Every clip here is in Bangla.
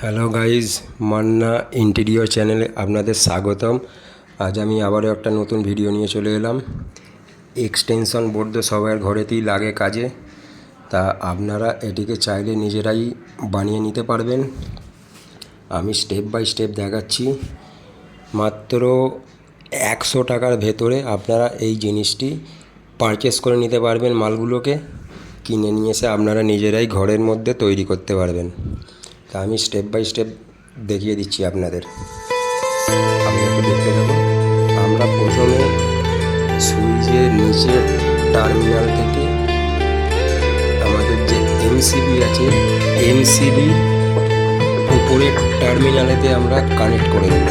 হ্যালো গাইজ, মান্না ইন্টেরিয়র চ্যানেলে আপনাদের স্বাগতম। আজ আমি আবারও একটা নতুন ভিডিও নিয়ে চলে এলাম। এক্সটেনশন বোর্ড তো সবার ঘরেতেই লাগে কাজে, তা আপনারা এটিকে চাইলে নিজেরাই বানিয়ে নিতে পারবেন। আমি স্টেপ বাই স্টেপ দেখাচ্ছি। মাত্র 100 টাকার ভেতরে আপনারা এই জিনিসটি পারচেস করে নিতে পারবেন। মালগুলোকে কিনে নিয়ে এসে আপনারা নিজেরাই ঘরের মধ্যে তৈরি করতে পারবেন। তা আমি স্টেপ বাই স্টেপ দেখিয়ে দিচ্ছি আপনাদের। আপনি একটু দেখতে থাকুন। আমরা প্রথমে সুইচের নিচের টার্মিনাল থেকে আমাদের যে এমসিবি আছে, এমসিবি উপরের টার্মিনালেতে আমরা কানেক্ট করে দেব।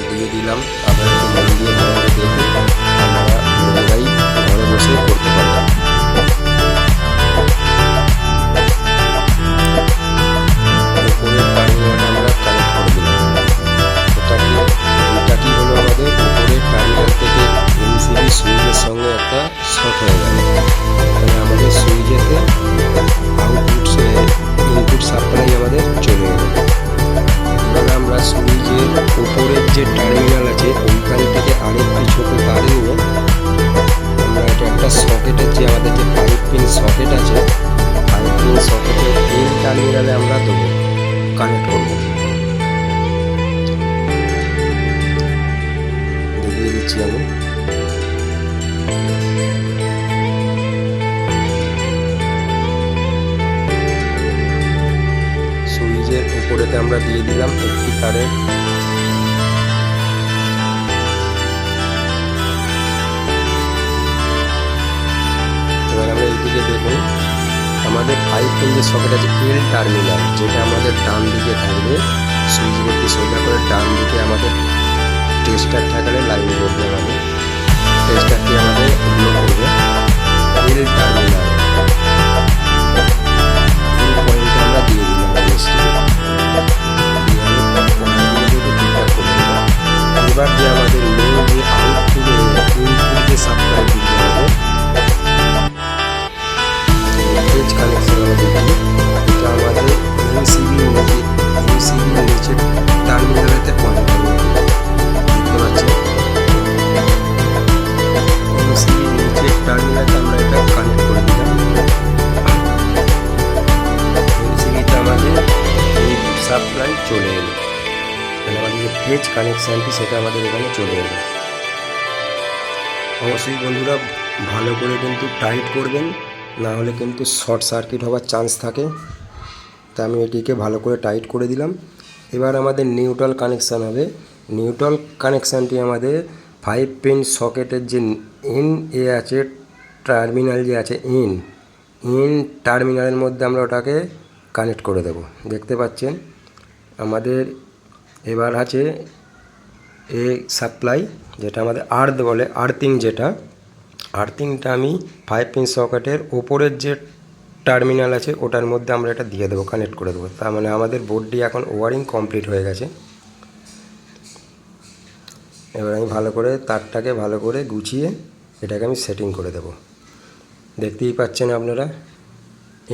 দিয়ে দিলাম। আপনারা একটু মন দিয়ে ভালোভাবে দেখুন, আপনারা নিজেরাই ঘরে বসে করতে পারবেন। সুইচের সঙ্গে একটা শর্ট হয়ে গেল, মানে আমাদের সুইচেতে ইনপুট সাপ্লাই আমাদের চলে গেল। এবার আমরা সুইচের উপরের যে টার্মিনাল আছে ওইখান থেকে আরেকটি ছোটো তার নিয়ে আমরা এটা একটা সকেটের যে আমাদের যে 5 পিন সকেট আছে, 5 পিন সকেটের এই টার্মিনালে আমরা দেবো, কানেক্ট করবো। দেখিয়ে দিচ্ছি আমি। সুইচের উপরেতে আমরা দিয়ে দিলাম একটি তারের। এবার আমরা এইদিকে দেখুন, আমাদের 5 পিন যে সকেট আছে এল টার্মিনাল, যেটা আমাদের ডান দিকে থাকবে। সুইচ বোর্ডটি সোজা করে ডান দিকে আমাদের টেস্টার থাকলে লাইন করবে, আমাদের টেস্টারটি আমাদের ব্লো করবে। এল টার্মিনাল এই পয়েন্টে আমরা দিয়ে দিলাম জিনিসটিকে। এবার যে আমাদের মেন যে আউটপুটে ইনপুট যে সাপ্লাই দিতে হবে, পেজ কানেকশন আমাদের কি, এটা আমাদের এমসিবির নিচে টার্মিনালেতে পয়েন্ট করবে। দেখতে পাচ্ছেন এমসিবির নিচে টার্মিনালে আমরা এটা কানেক্ট করে দিলাম। এমসিবিতে আমাদের ইনপুট সাপ্লাই চলে এলো, আমাদের যে পেজ কানেকশানটি সেটা আমাদের এখানে চলে এলো। অবশ্যই বন্ধুরা ভালো করে কিন্তু টাইট করবেন, না হলে কিন্তু শর্ট সার্কিট হওয়ার চান্স থাকে। তা আমি এটিকে ভালো করে টাইট করে দিলাম। এবার আমাদের নিউট্রাল কানেকশান হবে। নিউট্রাল কানেকশানটি আমাদের 5 পিন সকেটের যে ইন আছে টার্মিনাল যে আছে ইন টার্মিনালের মধ্যে আমরা ওটাকে কানেক্ট করে দেব। দেখতে পাচ্ছেন আমাদের এবার আছে এ সাপ্লাই, যেটা আমাদের আর্থ বলে, আর্থিংটা আমি 5 পিন সকেটের ওপরের যে টার্মিনাল আছে ওটার মধ্যে আমরা এটা দিয়ে দেবো, কানেক্ট করে দেবো। তার মানে আমাদের বোর্ডটি এখন ওয়ারিং কমপ্লিট হয়ে গেছে। এবার আমি ভালো করে তারটাকে ভালো করে গুছিয়ে এটাকে আমি সেটিং করে দেব। দেখতেই পাচ্ছেন আপনারা,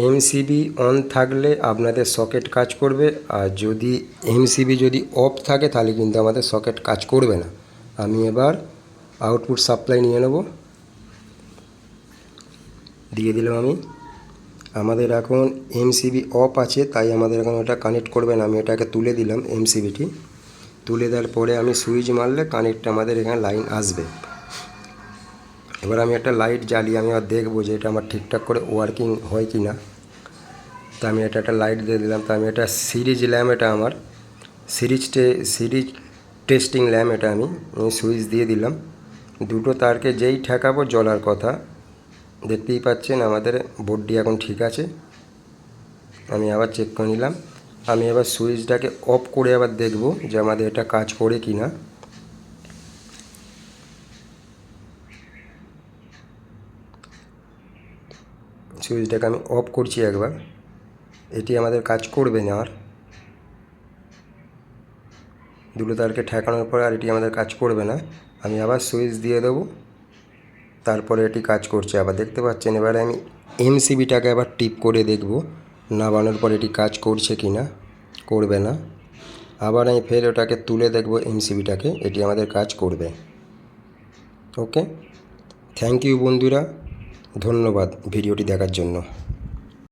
এমসিবি অন থাকলে আপনাদের সকেট কাজ করবে, আর যদি এমসিবি যদি অফ থাকে তাহলে কিন্তু আমাদের সকেট কাজ করবে না। আমি এবার আউটপুট সাপ্লাই নিয়ে নেব, দিয়ে দিলাম আমি। আমাদের এখন এমসিবি অফ আছে, তাই আমাদের এখন ওটা কানেক্ট করবে না। আমি এটাকে তুলে দিলাম, এমসিবিটি তুলে দেওয়ার পরে আমি সুইচ মারলে কানেক্ট আমাদের এখানে লাইন আসবে। এবার আমি একটা লাইট জ্বালিয়ে আমি আর দেখবো যে এটা আমার ঠিকঠাক করে ওয়ার্কিং হয় কি না। তা আমি এটা একটা লাইট দিয়ে দিলাম। তা আমি এটা সিরিজ ল্যাম্প, এটা আমার সিরিজ টেস্টিং ল্যাম্প, এটা আমি সুইচ দিয়ে দিলাম। দুটো তারকে যেই ঠেকাবো জ্বলার কথা। দেখতেই পাচ্ছেন আমাদের বোর্ডটি এখন ঠিক আছে। আমি আবার চেক করে নিলাম। আমি এবার সুইচটাকে অফ করে আবার দেখব যে আমাদের এটা কাজ করে কি না। সুইচটাকে আমি অফ করছি একবার, এটি আমাদের কাজ করবে না আর। দুটো তারকে ঠেকানোর পরে আর এটি আমাদের কাজ করবে না। আমি আবার সুইচ দিয়ে দেবো, তারপরে এটি কাজ করছে আবার। দেখতে পাচ্ছেন এবারে আমি এমসিবিটাকে আবার টিপ করে দেখব নামানোর পর এটি কাজ করছে কি না, করবে না। আবার আমি ফের ওটাকে তুলে দেখব এমসিবিটাকে, এটি আমাদের কাজ করবে। ওকে, থ্যাংক ইউ বন্ধুরা, ধন্যবাদ ভিডিওটি দেখার জন্য।